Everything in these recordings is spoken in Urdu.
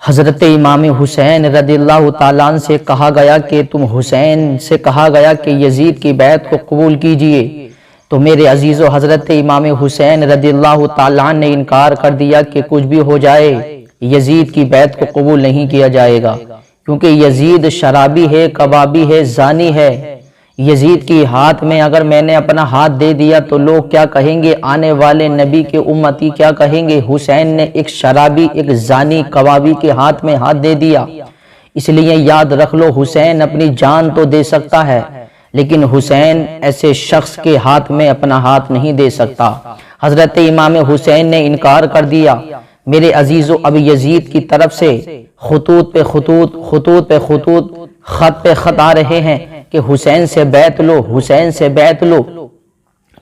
حضرت امام حسین رضی اللہ تعالیٰ عنہ سے کہا گیا کہ حسین سے کہا گیا کہ یزید کی بیعت کو قبول کیجئے، تو میرے عزیزو حضرت امام حسین رضی اللہ تعالیٰ عنہ نے انکار کر دیا کہ کچھ بھی ہو جائے یزید کی بیعت کو قبول نہیں کیا جائے گا، کیونکہ یزید شرابی ہے، کبابی ہے، زانی ہے۔ یزید کی ہاتھ میں اگر میں نے اپنا ہاتھ دے دیا تو لوگ کیا کہیں گے، آنے والے نبی کے امتی کیا کہیں گے، حسین نے ایک شرابی، ایک زانی، کبابی کے ہاتھ میں ہاتھ دے دیا۔ اس لیے یاد رکھ لو، حسین اپنی جان تو دے سکتا ہے لیکن حسین ایسے شخص کے ہاتھ میں اپنا ہاتھ نہیں دے سکتا۔ حضرت امام حسین نے انکار کر دیا۔ میرے عزیزو، اب یزید کی طرف سے خطوط پہ خطوط، خطوط پہ خطوط، خط پہ خط آ رہے ہیں کہ حسین سے بیعت لو، حسین سے بیعت لو،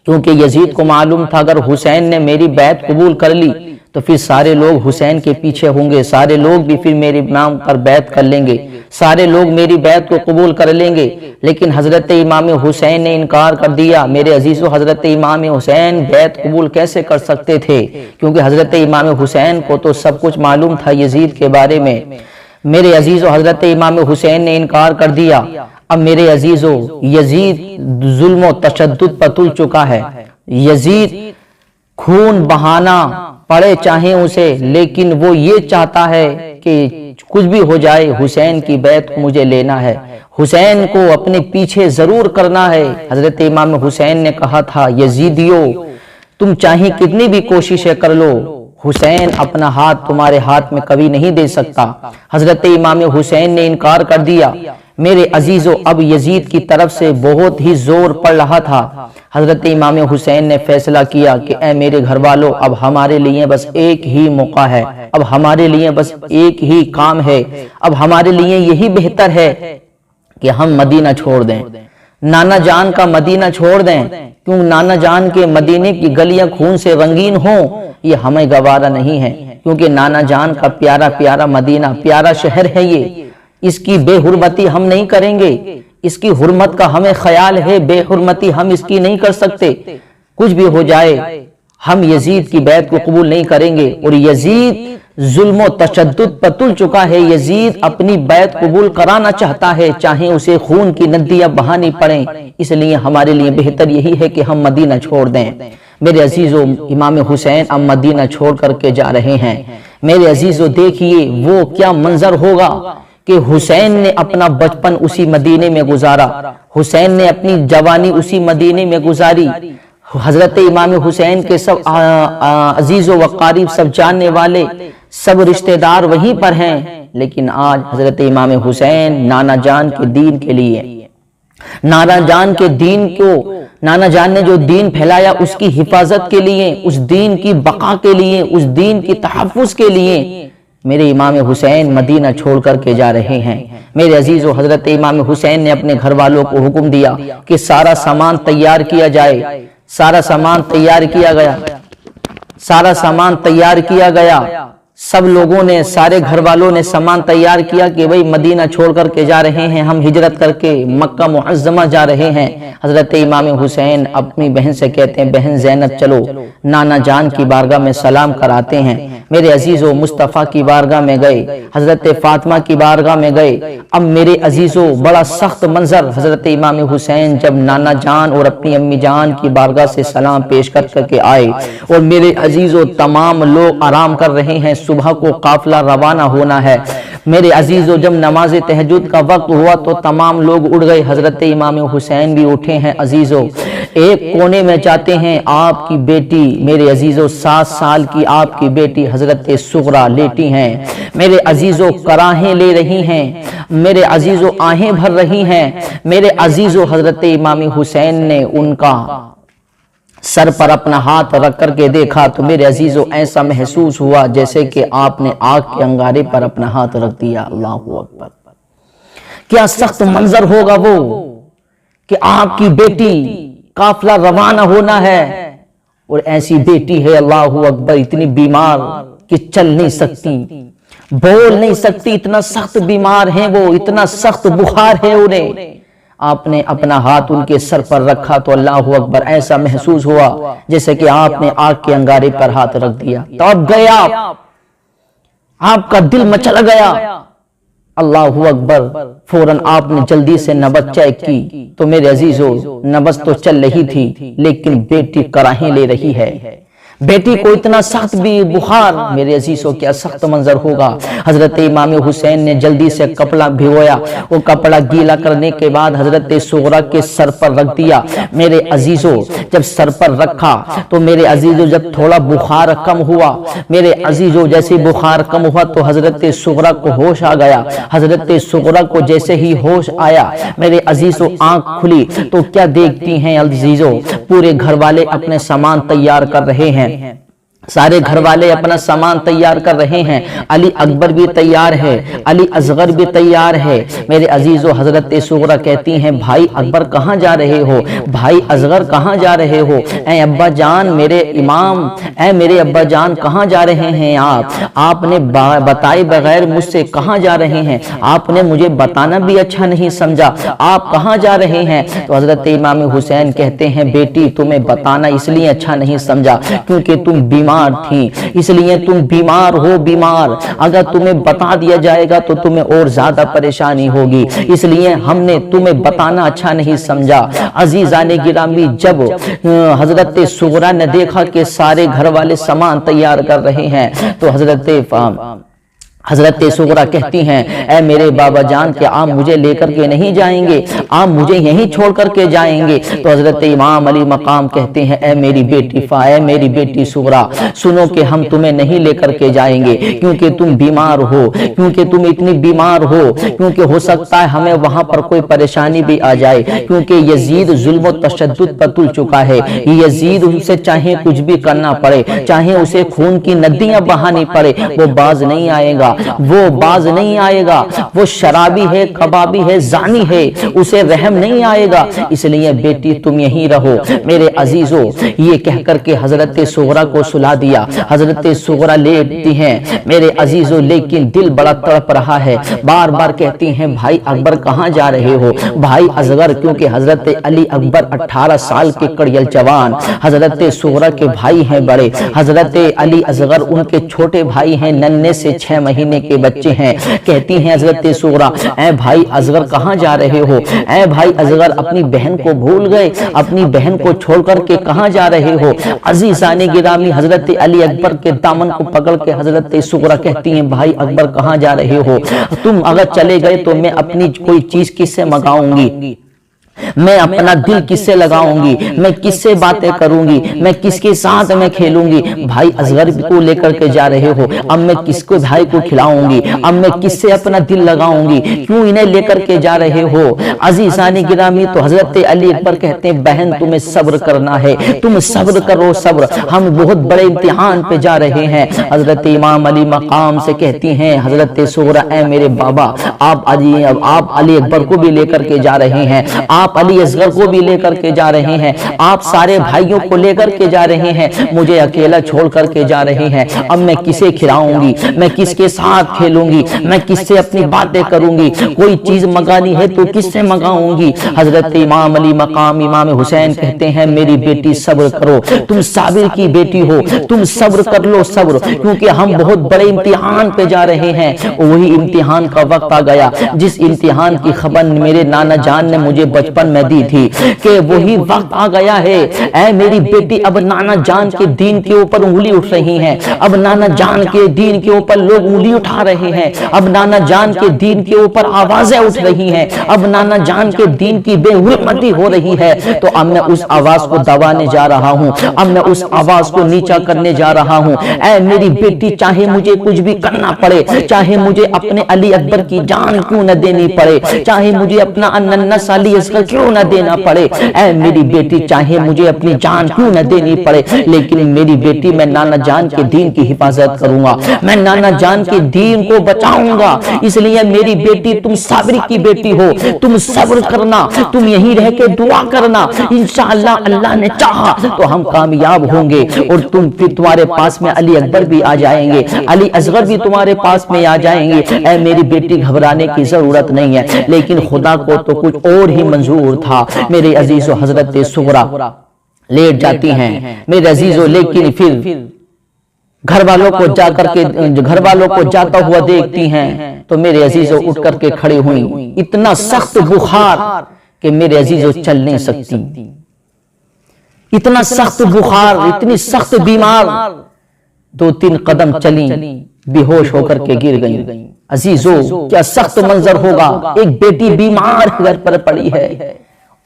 کیونکہ یزید کو معلوم تھا اگر حسین نے میری بیعت قبول کر لی تو پھر سارے لوگ حسین کے پیچھے ہوں گے، سارے لوگ بھی پھر میرے نام پر بیعت کر لیں گے، سارے لوگ میری بیعت کو قبول کر لیں گے۔ لیکن حضرت امام حسین نے انکار کر دیا۔ میرے عزیزو، حضرت امام حسین بیعت قبول کیسے کر سکتے تھے، کیونکہ حضرت امام حسین کو تو سب کچھ معلوم تھا یزید کے بارے میں۔ میرے عزیزو، حضرت امام حسین نے انکار کر دیا۔ اب میرے عزیزو، یزید ظلم و تشدد پر تل چکا ہے، یزید خون بہانا پڑے چاہیں اسے، لیکن وہ یہ چاہتا ہے کہ کچھ بھی ہو جائے حسین کی بیعت کو مجھے لینا ہے، حسین کو اپنے پیچھے ضرور کرنا ہے۔ حضرت امام حسین نے کہا تھا، یزیدیو تم چاہیں کتنی بھی کوششیں کر لو، حسین اپنا ہاتھ تمہارے ہاتھ میں کبھی نہیں دے سکتا۔ حضرت امام حسین نے انکار کر دیا۔ میرے عزیزو، اب یزید کی طرف سے بہت ہی زور پڑ رہا تھا۔ حضرت امام حسین نے فیصلہ کیا کہ اے میرے گھر والوں، اب ہمارے لیے بس ایک ہی موقع ہے، اب ہمارے لیے بس ایک ہی کام ہے، اب ہمارے لیے یہی بہتر ہے کہ ہم مدینہ چھوڑ دیں، نانا جان کا مدینہ چھوڑ دیں، کیوں نانا جان کے مدینے کی گلیاں خون سے رنگین ہوں، یہ ہمیں گوارا نہیں ہے، کیونکہ نانا جان کا پیارا پیارا مدینہ، پیارا شہر ہے یہ، اس کی بے حرمتی ہم نہیں کریں گے، اس کی حرمت کا ہمیں خیال ہے، بے حرمتی ہم اس کی نہیں کر سکتے، کچھ بھی ہو جائے ہم یزید کی بیعت کو قبول نہیں کریں گے۔ اور یزید ظلم و تشدد پر تل چکا ہے، یزید اپنی بیعت قبول کرانا چاہتا ہے، چاہے اسے خون کی ندیاں بہانی پڑیں، اس لیے ہمارے لیے بہتر یہی ہے کہ ہم مدینہ چھوڑ دیں۔ میرے عزیزو، امام حسین اب مدینہ چھوڑ کر کے جا رہے ہیں۔ میرے عزیزو، دیکھیے وہ کیا منظر ہوگا کہ حسین نے اپنا بچپن اسی مدینے میں گزارا، حسین نے اپنی جوانی اسی مدینے میں گزاری، حضرت امام حسین کے سب عزیز و قریب، سب جاننے والے، سب رشتہ دار وہیں پر ہیں، لیکن آج حضرت امام حسین نانا جان کے دین کے لیے، نانا جان کے دین کو، نانا جان نے جو دین پھیلایا اس کی حفاظت کے لیے، اس دین کی بقا کے لیے، اس دین کی تحفظ کے لیے میرے امام حسین مدینہ چھوڑ کر کے جا رہے ہیں۔ میرے عزیزو، حضرت امام حسین نے اپنے گھر والوں کو حکم دیا کہ سارا سامان تیار کیا جائے، سارا سامان تیار کیا گیا، سارا سامان تیار کیا گیا، سب لوگوں نے، سارے گھر والوں نے سامان تیار کیا کہ بھئی مدینہ چھوڑ کر کے جا رہے ہیں، ہم ہجرت کر کے مکہ معظمہ جا رہے ہیں۔ حضرت امام حسین اپنی بہن سے کہتے ہیں، بہن زینب چلو نانا جان کی بارگاہ میں سلام کراتے ہیں۔ میرے عزیزو، مصطفیٰ کی بارگاہ میں گئے، حضرت فاطمہ کی بارگاہ میں گئے۔ اب میرے عزیزو، بڑا سخت منظر، حضرت امام حسین جب نانا جان اور اپنی امی جان کی بارگاہ سے سلام پیش کر کے آئے، اور میرے عزیزو تمام لوگ آرام کر رہے ہیں، صبح کو قافلہ روانہ ہونا ہے۔ میرے عزیزو، جب نماز تہجد کا وقت ہوا تو تمام لوگ اٹھ گئے، حضرت امام حسین بھی اٹھے ہیں۔ عزیزو، ایک کونے میں جاتے ہیں آپ کی بیٹی، میرے عزیزو 7 سال کی آپ کی بیٹی حضرت صغرا لیٹی ہیں۔ میرے عزیزو، کراہیں لے رہی ہیں، میرے عزیزو آہیں بھر رہی ہیں۔ میرے عزیزو، حضرت امام حسین نے ان کا سر پر اپنا ہاتھ رکھ کر کے دیکھا تو میرے عزیزو ایسا محسوس ہوا جیسے کہ آپ نے آگ کے انگارے پر اپنا ہاتھ رکھ دیا۔ اللہ اکبر! کیا سخت منظر ہوگا وہ کہ آپ کی بیٹی، قافلہ روانہ ہونا ہے اور ایسی بیٹی ہے، اللہ اکبر، اتنی بیمار کہ چل نہیں سکتی، بول نہیں سکتی، اتنا سخت بیمار ہیں وہ، اتنا سخت بخار ہے انہیں۔ آپ نے اپنا ہاتھ ان کے سر پر رکھا تو اللہ اکبر، ایسا محسوس ہوا جیسے کہ آپ نے آگ کے انگارے پر ہاتھ رکھ دیا۔ تو اب گئے آپ آپ کا دل مچل گیا، اللہ اکبر، فوراً آپ نے جلدی سے نبض چیک کی تو میرے عزیزو نبض تو چل رہی تھی لیکن بیٹی کراہیں لے رہی ہے۔ بیٹی کو اتنا سخت بھی بخار، میرے عزیزوں کیا سخت منظر ہوگا۔ حضرت امام حسین نے جلدی سے کپڑا بھگویا، وہ کپڑا گیلا کرنے کے بعد حضرت صغرا کے سر پر رکھ دیا۔ میرے عزیزوں جب سر پر رکھا تو میرے عزیزوں جب تھوڑا بخار کم ہوا، میرے عزیزوں جیسے بخار کم ہوا تو حضرت صغرا کو ہوش آ گیا۔ حضرت صغرا کو جیسے ہی ہوش آیا میرے عزیزوں آنکھ کھلی تو کیا دیکھتی ہیں عزیزوں، پورے گھر والے اپنے سامان تیار کر رہے ہیں، سارے گھر والے اپنا سامان تیار کر رہے ہیں۔ علی اکبر بھی تیار ہے، علی اصغر بھی تیار ہے۔ میرے عزیزو حضرت صغرا کہتی ہیں بھائی اکبر کہاں جا رہے ہو، بھائی اصغر کہاں جا رہے ہو، اے ابا جان میرے امام، اے میرے ابا جان کہاں جا رہے ہیں آپ نے بتائے بغیر مجھ سے کہاں جا رہے ہیں، آپ نے مجھے بتانا بھی اچھا نہیں سمجھا، آپ کہاں جا رہے ہیں۔ تو حضرت امام حسین کہتے ہیں بیٹی تمہیں بتانا اس لیے اچھا نہیں سمجھا کیونکہ تم بیمار تھی، اس لیے تم بیمار ہو، بیمار اگر تمہیں بتا دیا جائے گا تو تمہیں اور زیادہ پریشانی ہوگی، اس لیے ہم نے تمہیں بتانا اچھا نہیں سمجھا۔ عزیزان گرامی جب حضرت صغرا نے دیکھا کہ سارے گھر والے سامان تیار کر رہے ہیں تو حضرت صغرا کہتی ہیں اے میرے بابا جان کہ آپ مجھے لے کر کے نہیں جائیں گے، آپ مجھے یہیں چھوڑ کر کے جائیں گے۔ تو حضرت امام علی مقام کہتے ہیں اے میری بیٹی اے میری بیٹی صغرا سنو کہ ہم تمہیں نہیں لے کر کے جائیں گے کیونکہ تم بیمار ہو، کیونکہ تم اتنی بیمار ہو، کیونکہ ہو سکتا ہے ہمیں وہاں پر کوئی پریشانی بھی آ جائے، کیونکہ یزید ظلم و تشدد پر تل چکا ہے، یزید اسے چاہے کچھ بھی کرنا پڑے، چاہے اسے خون کی ندیاں بہانی پڑے، وہ باز نہیں آئے گا، وہ باز نہیں آئے گا، وہ شرابی ہے، کبابی ہے، زانی ہے، اسے رحم نہیں آئے گا، اس لیے بیٹی تم یہیں رہو۔ میرے عزیزو یہ کہہ کر کے حضرت صغرا کو سلا دیا، حضرت صغرا لیٹتی ہیں میرے عزیزو لیکن دل بڑا تڑپ رہا ہے، بار بار کہتی ہیں بھائی اکبر کہاں جا رہے ہو، بھائی اصغر، کیونکہ حضرت علی اکبر 18 سال کے کڑیل جوان، حضرت صغرا کے بھائی ہیں بڑے، حضرت علی اصغر ان کے چھوٹے بھائی ہیں، ننھے سے 6 مہینے کے بچے ہیں۔ کہتی ہیں حضرت صغرا اے بھائی اصغر کہاں جا رہے ہو، اے بھائی اصغر اپنی بہن کو بھول گئے، اپنی بہن کو چھوڑ کر کے کہاں جا رہے ہو۔ عزیزان گرامی حضرت علی اکبر کے دامن کو پکڑ کے حضرت صغرا کہتی ہیں بھائی اکبر کہاں جا رہے ہو، تم اگر چلے گئے تو میں اپنی کوئی چیز کس سے منگاؤں گی، میں اپنا دل کس سے لگاؤں گی، میں کس سے باتیں کروں گی، میں کس کے ساتھ میں کھیلوں گی، بھائی اصغر کو لے کر کے جا رہے ہو، اب میں کس کو بھائی کو کھلاؤں گی، اب میں کس سے اپنا دل لگاؤں گی، کیوں انہیں لے کر کے جا رہے ہو۔ عزیزان گرامی تو حضرت علی اکبر کہتے ہیں بہن تمہیں صبر کرنا ہے، تم صبر کرو صبر، ہم بہت بڑے امتحان پہ جا رہے ہیں۔ حضرت امام علی مقام سے کہتی ہیں حضرت صغرا اے میرے بابا آپ علی اکبر کو بھی لے کر کے جا رہے ہیں، آپ علی اصغر کو بھی لے کر کے جا رہے ہیں، آپ سارے بھائیوں کو لے کر کے جا رہے ہیں، مجھے اکیلا چھوڑ کر کے جا رہے ہیں، اب میں کسے کھلاؤں گی، میں کس کے ساتھ کھیلوں گی، میں کس سے اپنی باتیں کروں گی، کوئی چیز منگانی ہے تو کس سے منگاؤں گی۔ حضرت امام علی مقام امام حسین کہتے ہیں میری بیٹی صبر کرو، تم صابر کی بیٹی ہو، تم صبر کر لو صبر، کیونکہ ہم بہت بڑے امتحان پہ جا رہے ہیں۔ وہی امتحان کا وقت آ گیا جس امتحان کی خبر میرے نانا جان نے مجھے بچپن میں دی تھی کہ وہی وقت آ گیا ہے، اے میری بیٹی اب نانا جان کے دین کے اوپر انگلی اٹھ رہی ہیں، اب نانا جان کے دین کے اوپر لوگ انگلی اٹھا رہے ہیں، اب نانا جان کے دین کے اوپر آوازیں اٹھ رہی ہیں، اب نانا جان کے دین کی بے حرمتی ہو رہی ہے، تو اب میں اس آواز کو دبانے جا رہا ہوں، اب میں اس آواز کو نیچا کرنے جا رہا ہوں۔ اے میری بیٹی چاہے مجھے کچھ بھی کرنا پڑے، چاہے مجھے اپنے علی اکبر کی جان کیوں نہ دینی پڑے، چاہے مجھے اپنا ننھا علی اصغر کیوں نہ دینا پڑے، اے میری بیٹی چاہے مجھے اپنی جان کیوں نہ دینی پڑے، لیکن میری بیٹی میں نانا جان کے دین کی حفاظت کروں گا، میں نانا جان کے دین کو بچاؤں گا، اس لیے میری بیٹی تم صابر کی بیٹی ہو، تم صبر کرنا، تم یہیں رہ کے دعا کرنا، انشاءاللہ اللہ نے چاہا تو ہم کامیاب ہوں گے، اور پھر تمہارے پاس میں علی اکبر بھی آ جائیں گے، علی اصغر بھی تمہارے پاس میں آ جائیں گے۔ اے میری بیٹی گھبرانے کی ضرورت نہیں ہے، لیکن خدا کو تو کچھ اور ہی منظور تھا۔ میرے عزیزو حضرت صغرا لیٹ جاتی ہیں میرے عزیزو، لیکن پھر گھر والوں کو جاتا ہوا دیکھتی ہیں تو میرے عزیزوں اٹھ کر کے کھڑی ہوئیں، اتنا سخت بخار کہ میرے عزیزوں چل نہیں سکتی، اتنا سخت بخار، اتنی سخت بیمار، 2-3 قدم چلیں بے ہوش ہو کر کے گر گئیں۔ عزیزوں کیا سخت منظر ہوگا، ایک بیٹی بیمار گھر پر پڑی ہے،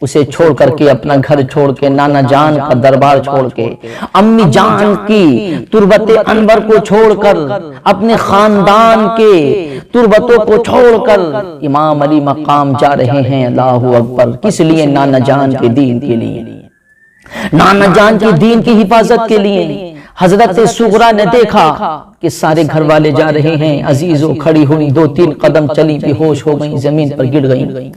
اسے چھوڑ کر کے، اپنا گھر چھوڑ کے، نانا جان کا دربار چھوڑ کے، امی جان کی تربت انور کو چھوڑ کر، اپنے خاندان کے تربتوں کو چھوڑ کر امام علی مقام جا رہے ہیں۔ اللہ اکبر! کس لیے؟ نانا جان کے دین کے لیے، نانا جان کی دین کی حفاظت کے لیے۔ حضرت صغرا نے دیکھا کہ سارے گھر والے جا رہے ہیں، عزیزوں کھڑی ہوئی، 2-3 قدم چلی، بے ہوش ہو گئیں، زمین پر گر گئیں۔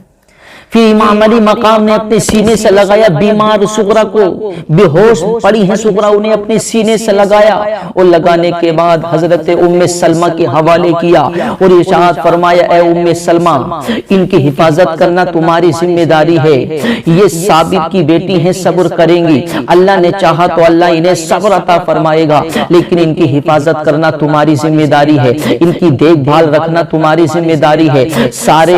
پھر امام علی مقام نے اپنے سینے سے لگایا بیمار صغرا کو، بے ہوش پڑی ہیں صغرا، انہیں اپنے سینے سے لگایا، اور لگانے کے بعد حضرت ام سلمہ کے حوالے کیا اور ارشاد فرمایا، اے ام سلمہ، ان کی حفاظت کرنا تمہاری ذمہ داری ہے، یہ ثابت کی بیٹی ہیں، صبر کریں گی، اللہ نے چاہا تو اللہ انہیں صبر عطا فرمائے گا، لیکن ان کی حفاظت کرنا تمہاری ذمہ داری ہے، ان کی دیکھ بھال رکھنا تمہاری ذمہ داری ہے۔ سارے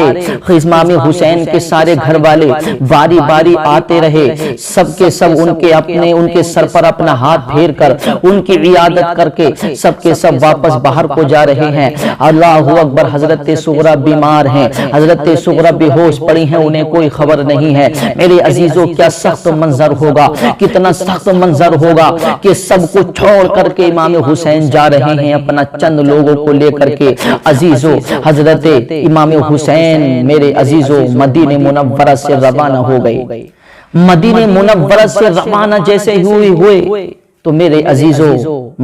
امام حسین کے سارے گھر والے باری باری آتے رہے، سب کے سب ان کے سر پر اپنا ہاتھ پھیر کر، ان کی عیادت کر کے سب کے سب واپس باہر کو جا رہے ہیں۔ اللہ اکبر! حضرت صغرا بیمار ہیں، حضرت صغرا بے ہوش پڑی ہیں، انہیں کوئی خبر نہیں ہے۔ میرے عزیزوں کیا سخت منظر ہوگا، کتنا سخت منظر ہوگا کہ سب کو چھوڑ کر کے امام حسین جا رہے ہیں اپنا چند لوگوں کو لے کر کے۔ عزیزوں حضرت امام حسین میرے عزیزوں مدینہ منورہ سے روانہ ہو گئے۔ مدینہ منورہ سے روانہ جیسے ہوئے تو میرے عزیزوں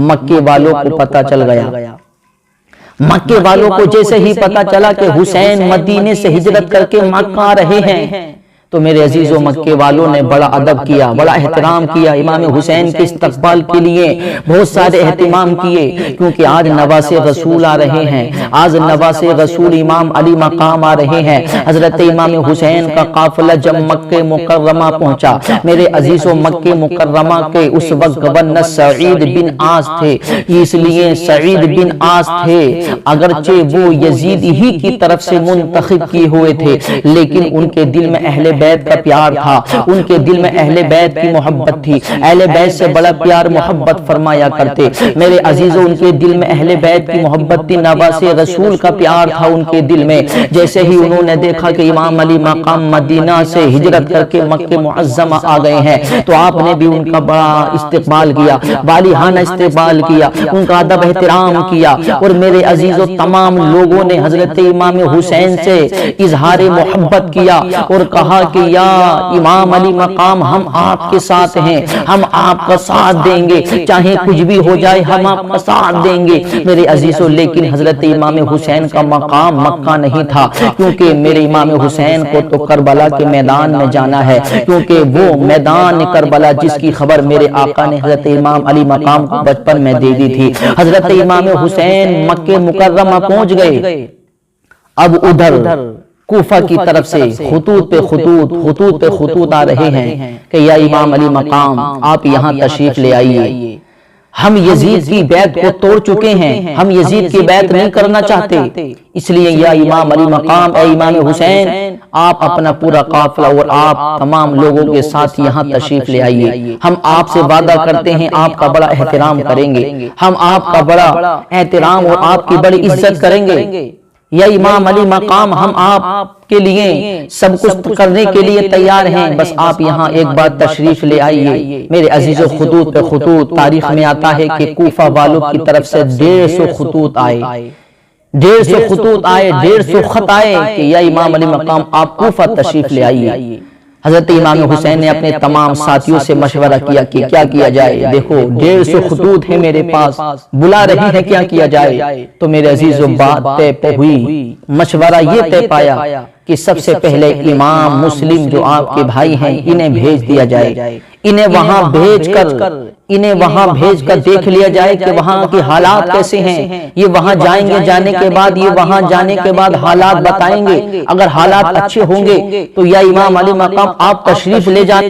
مکے والوں کو پتہ چل گیا، مکے والوں کو جیسے ہی پتہ چلا کہ حسین مدینے سے ہجرت کر کے مکہ آ رہے ہیں تو میرے عزیزوں مکے والوں نے بڑا ادب کیا، بڑا احترام کیا، امام حسین کے استقبال کے لیے بہت سارے اہتمام کیے، کیونکہ آج نواز رسول آ رہے ہیں، آج نواز رسول امام علی مقام آ رہے ہیں۔ حضرت امام حسین کا قافلہ جب مکہ مکرمہ پہنچا، میرے عزیزوں مکہ مکرمہ کے اس وقت گورنر سعید بن عاص تھے، اس لیے سعید بن عاص تھے، اگرچہ وہ یزید ہی کی طرف سے منتخب کیے ہوئے تھے، لیکن ان کے دل میں اہل بیت کا پیار تھا، ان کے دل میں اہل بیت کی محبت تھی، اہل بیت سے بڑا پیار محبت فرمایا کرتے۔ میرے عزیزوں ان کے دل میں اہل بیت کی محبت تھی، نواز رسول کا پیار تھا ان کے دل میں۔ جیسے ہی انہوں نے دیکھا کہ امام علی مقام مدینہ سے ہجرت کر کے مکہ معظمہ آ گئے ہیں تو آپ نے بھی ان کا بڑا استقبال کیا، والہانہ استقبال کیا، ان کا ادب احترام کیا، اور میرے عزیزوں تمام لوگوں نے حضرت امام حسین سے اظہار محبت کیا اور کہا کہ یا امام علی مقام ہم آپ کے ساتھ ہیں، ہم آپ کا ساتھ دیں گے، چاہے کچھ بھی ہو جائے ہم آپ کا ساتھ دیں گے۔ میرے عزیزوں لیکن حضرت امام حسین کا مقام مکہ نہیں تھا، کیونکہ میرے امام حسین کو تو کربلا کے میدان میں جانا ہے، کیونکہ وہ میدان کربلا جس کی خبر میرے آقا نے حضرت امام علی مقام کو بچپن میں دے دی تھی۔ حضرت امام حسین مکہ مکرمہ پہنچ گئے، اب ادھر کوفہ کی طرف سے خطوط پہ خطوط آ رہے ہیں کہ یا امام علی مقام آپ یہاں تشریف لے آئیے، ہم یزید کی بیعت کو توڑ چکے ہیں، ہم یزید کی بیعت نہیں کرنا چاہتے، اس لیے یا امام علی مقام، اے امام حسین آپ اپنا پورا قافلہ اور آپ تمام لوگوں کے ساتھ یہاں تشریف لے آئیے، ہم آپ سے وعدہ کرتے ہیں آپ کا بڑا احترام کریں گے، ہم آپ کا بڑا احترام اور آپ کی بڑی عزت کریں گے۔ یا امام علی مقام ہم آپ کے لیے سب کچھ کرنے کے لیے تیار ہیں، بس آپ یہاں ایک بار تشریف لے آئیے۔ میرے عزیزوں خطوط پہ خطوط، تاریخ میں آتا ہے کہ کوفہ والوں کی طرف سے 150 خطوط آئے، 150 خطوط آئے، 150 خط آئے کہ یا امام علی مقام آپ کوفہ تشریف لے آئیے۔ حضرت امام حسین نے اپنے تمام ساتھیوں سے مشورہ کیا کہ کیا کیا جائے، دیکھو 150 خطوط ہیں میرے پاس، بلا رہی ہے، کیا کیا جائے؟ تو میرے عزیزوں بات طے ہوئی، مشورہ یہ طے پایا کہ سب سے پہلے امام مسلم جو آپ کے بھائی ہیں انہیں بھیج دیا جائے، انہیں وہاں بھیج کر دیکھ لیا جائے کہ وہاں کے حالات کیسے ہیں، یہ وہاں جائیں گے، جانے کے بعد یہ وہاں جانے کے بعد حالات بتائیں گے، اگر حالات اچھے ہوں گے تو یا امام علی مقام آپ تشریف لے جائیں۔